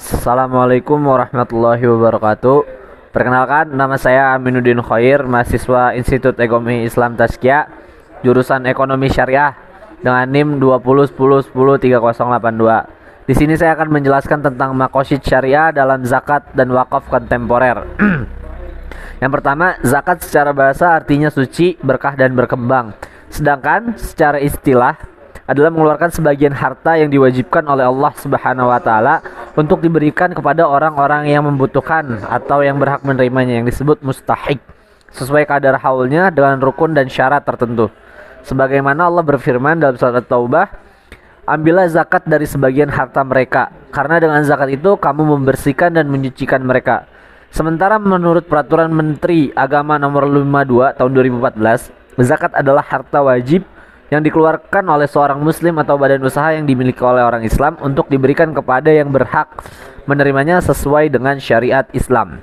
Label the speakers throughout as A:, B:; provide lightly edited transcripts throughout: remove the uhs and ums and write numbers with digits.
A: Assalamualaikum warahmatullahi wabarakatuh. Perkenalkan, nama saya Aminuddin Khair, mahasiswa Institut Ekonomi Islam Tazkiyah, jurusan Ekonomi Syariah dengan NIM 201010103082. Di sini saya akan menjelaskan tentang maqasid syariah dalam zakat dan wakaf kontemporer. Yang pertama, zakat secara bahasa artinya suci, berkah dan berkembang. Sedangkan secara istilah adalah mengeluarkan sebagian harta yang diwajibkan oleh Allah Subhanahu wa taala untuk diberikan kepada orang-orang yang membutuhkan atau yang berhak menerimanya, yang disebut mustahik, sesuai kadar haulnya dengan rukun dan syarat tertentu. Sebagaimana Allah berfirman dalam surat At-Taubah, "Ambillah zakat dari sebagian harta mereka, karena dengan zakat itu kamu membersihkan dan menyucikan mereka." Sementara menurut peraturan Menteri Agama nomor 52 tahun 2014, zakat adalah harta wajib yang dikeluarkan oleh seorang muslim atau badan usaha yang dimiliki oleh orang Islam untuk diberikan kepada yang berhak menerimanya sesuai dengan syariat Islam.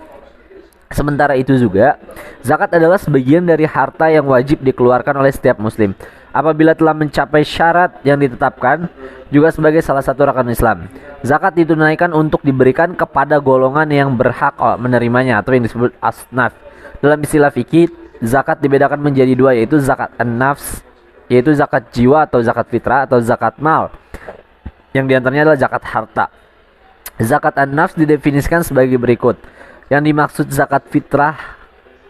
A: Sementara itu juga, zakat adalah sebagian dari harta yang wajib dikeluarkan oleh setiap muslim apabila telah mencapai syarat yang ditetapkan, juga sebagai salah satu rukun Islam. Zakat ditunaikan untuk diberikan kepada golongan yang berhak menerimanya atau yang disebut asnaf. Dalam istilah fikih, zakat dibedakan menjadi dua, yaitu zakat an-nafs, yaitu zakat jiwa atau zakat fitrah, atau zakat mal, yang diantaranya adalah zakat harta. Zakat an-nafs didefinisikan sebagai berikut. Yang dimaksud zakat fitrah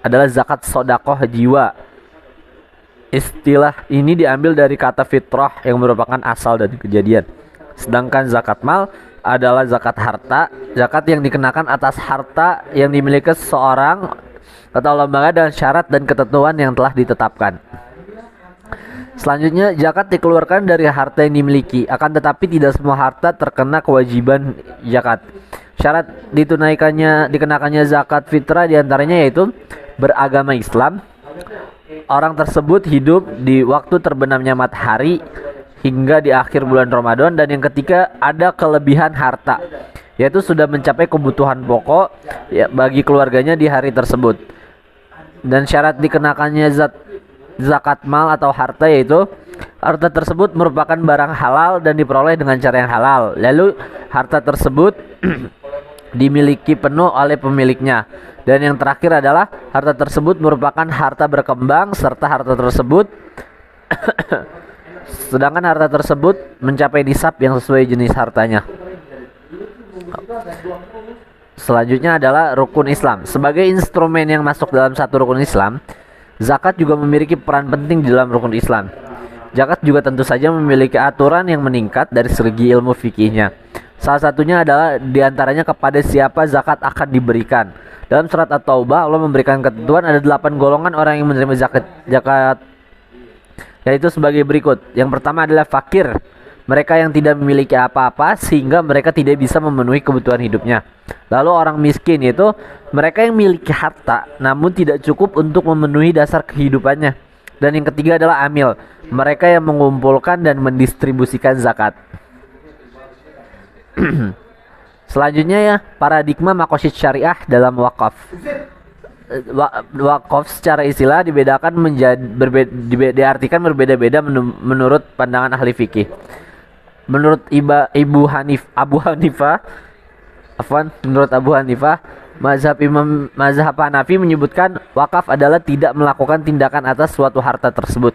A: adalah zakat sodakoh jiwa. Istilah ini diambil dari kata fitrah yang merupakan asal dari kejadian. Sedangkan zakat mal adalah zakat harta, zakat yang dikenakan atas harta yang dimiliki seseorang atau lembaga dengan syarat dan ketentuan yang telah ditetapkan. Selanjutnya, zakat dikeluarkan dari harta yang dimiliki, akan tetapi tidak semua harta terkena kewajiban zakat. Syarat dikenakannya zakat fitrah diantaranya yaitu beragama Islam, orang tersebut hidup di waktu terbenamnya matahari hingga di akhir bulan Ramadan, dan yang ketiga ada kelebihan harta, yaitu sudah mencapai kebutuhan pokok bagi keluarganya di hari tersebut. Dan syarat dikenakannya zakat mal atau harta yaitu harta tersebut merupakan barang halal dan diperoleh dengan cara yang halal. Lalu harta tersebut dimiliki penuh oleh pemiliknya. Dan yang terakhir adalah harta tersebut merupakan harta berkembang serta harta tersebut sedangkan harta tersebut mencapai nisab yang sesuai jenis hartanya. Selanjutnya adalah rukun Islam. Sebagai instrumen yang masuk dalam satu rukun Islam, zakat juga memiliki peran penting di dalam rukun Islam. Zakat juga tentu saja memiliki aturan yang meningkat dari segi ilmu fikihnya. Salah satunya adalah diantaranya kepada siapa zakat akan diberikan. Dalam surat At-Taubah, Allah memberikan ketentuan ada 8 golongan orang yang menerima zakat, yaitu sebagai berikut. Yang pertama adalah fakir, mereka yang tidak memiliki apa-apa sehingga mereka tidak bisa memenuhi kebutuhan hidupnya. Lalu orang miskin, yaitu mereka yang memiliki harta namun tidak cukup untuk memenuhi dasar kehidupannya. Dan yang ketiga adalah amil, mereka yang mengumpulkan dan mendistribusikan zakat. Selanjutnya ya, paradigma maqasid syariah dalam wakaf. Wakaf secara istilah dibedakan diartikan berbeda-beda menurut pandangan ahli fikih. Menurut Menurut Abu Hanifah, mazhab Hanafi menyebutkan wakaf adalah tidak melakukan tindakan atas suatu harta tersebut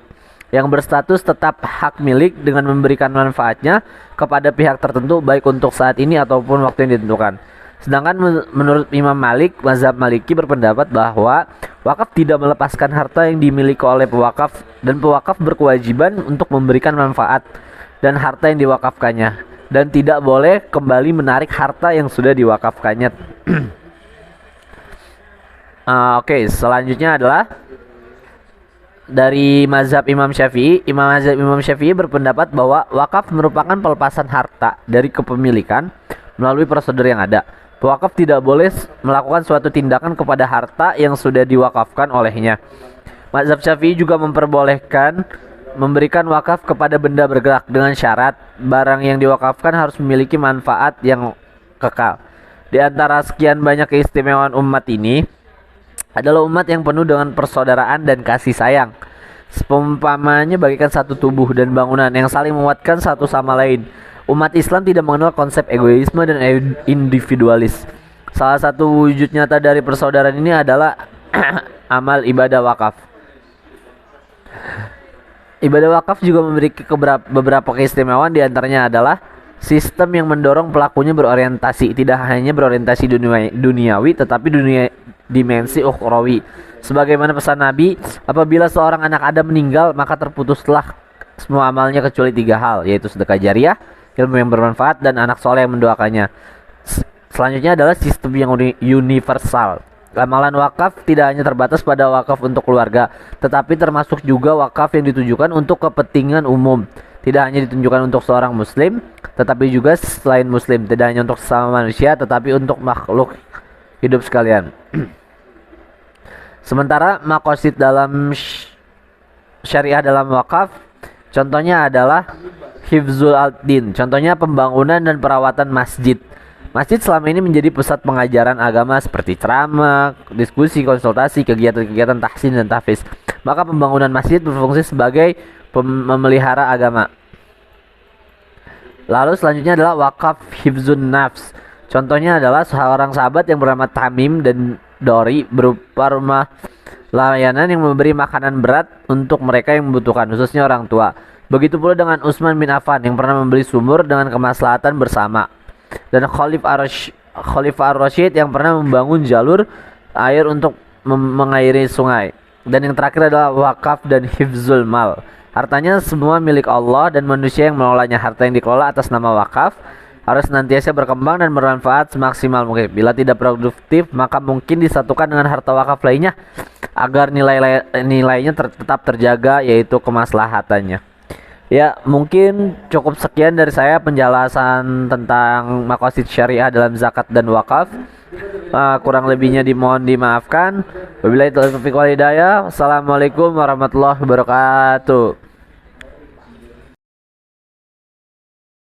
A: yang berstatus tetap hak milik dengan memberikan manfaatnya kepada pihak tertentu baik untuk saat ini ataupun waktu yang ditentukan. Sedangkan menurut Imam Malik, mazhab Maliki berpendapat bahwa wakaf tidak melepaskan harta yang dimiliki oleh pewakaf, dan pewakaf berkewajiban untuk memberikan manfaat dan harta yang diwakafkannya, dan tidak boleh kembali menarik harta yang sudah diwakafkannya. Oke, selanjutnya adalah dari mazhab Imam Syafi'i. Mazhab Imam Syafi'i berpendapat bahwa wakaf merupakan pelepasan harta dari kepemilikan melalui prosedur yang ada. Pewakaf tidak boleh melakukan suatu tindakan kepada harta yang sudah diwakafkan olehnya. Mazhab Syafi'i juga memperbolehkan memberikan wakaf kepada benda bergerak dengan syarat barang yang diwakafkan harus memiliki manfaat yang kekal. Di antara sekian banyak keistimewaan umat ini adalah umat yang penuh dengan persaudaraan dan kasih sayang. Seumpamanya bagaikan satu tubuh dan bangunan yang saling menguatkan satu sama lain. Umat Islam tidak mengenal konsep egoisme dan individualis. Salah satu wujud nyata dari persaudaraan ini adalah amal ibadah wakaf. Ibadah wakaf juga memiliki beberapa keistimewaan, diantaranya adalah sistem yang mendorong pelakunya berorientasi, tidak hanya berorientasi duniawi tetapi dimensi ukhrawi. Sebagaimana pesan Nabi, apabila seorang anak Adam meninggal maka terputuslah semua amalnya kecuali 3 hal, yaitu sedekah jariah, ilmu yang bermanfaat, dan anak soleh yang mendoakannya. Selanjutnya adalah sistem yang universal. Amalan wakaf tidak hanya terbatas pada wakaf untuk keluarga, tetapi termasuk juga wakaf yang ditujukan untuk kepentingan umum. Tidak hanya ditunjukkan untuk seorang muslim, tetapi juga selain muslim. Tidak hanya untuk sesama manusia, tetapi untuk makhluk hidup sekalian. Sementara makosid dalam syariah dalam wakaf, contohnya adalah hifzul al-din. Contohnya pembangunan dan perawatan masjid. Masjid selama ini menjadi pusat pengajaran agama seperti ceramah, diskusi, konsultasi, kegiatan-kegiatan tahsin dan tahfiz. Maka pembangunan masjid berfungsi sebagai memelihara agama. Lalu selanjutnya adalah wakaf hifzun nafs. Contohnya adalah seorang sahabat yang bernama Tamim dan Dori berupa rumah layanan yang memberi makanan berat untuk mereka yang membutuhkan, khususnya orang tua. Begitu pula dengan Utsman bin Affan yang pernah membeli sumur dengan kemaslahatan bersama, dan Khalifah Ar-Rasyid yang pernah membangun jalur air untuk mengairi sungai. Dan yang terakhir adalah wakaf dan hifzul mal. Hartanya semua milik Allah dan manusia yang mengelolanya. Harta yang dikelola atas nama wakaf harus senantiasa berkembang dan bermanfaat semaksimal mungkin. Bila tidak produktif, maka mungkin disatukan dengan harta wakaf lainnya agar nilainya tetap terjaga, yaitu kemaslahatannya. Ya, mungkin cukup sekian dari saya penjelasan tentang maqasid syariah dalam zakat dan wakaf. Kurang lebihnya dimohon dimaafkan. Wabillahi taufiq wal hidayah. Assalamualaikum warahmatullahi wabarakatuh.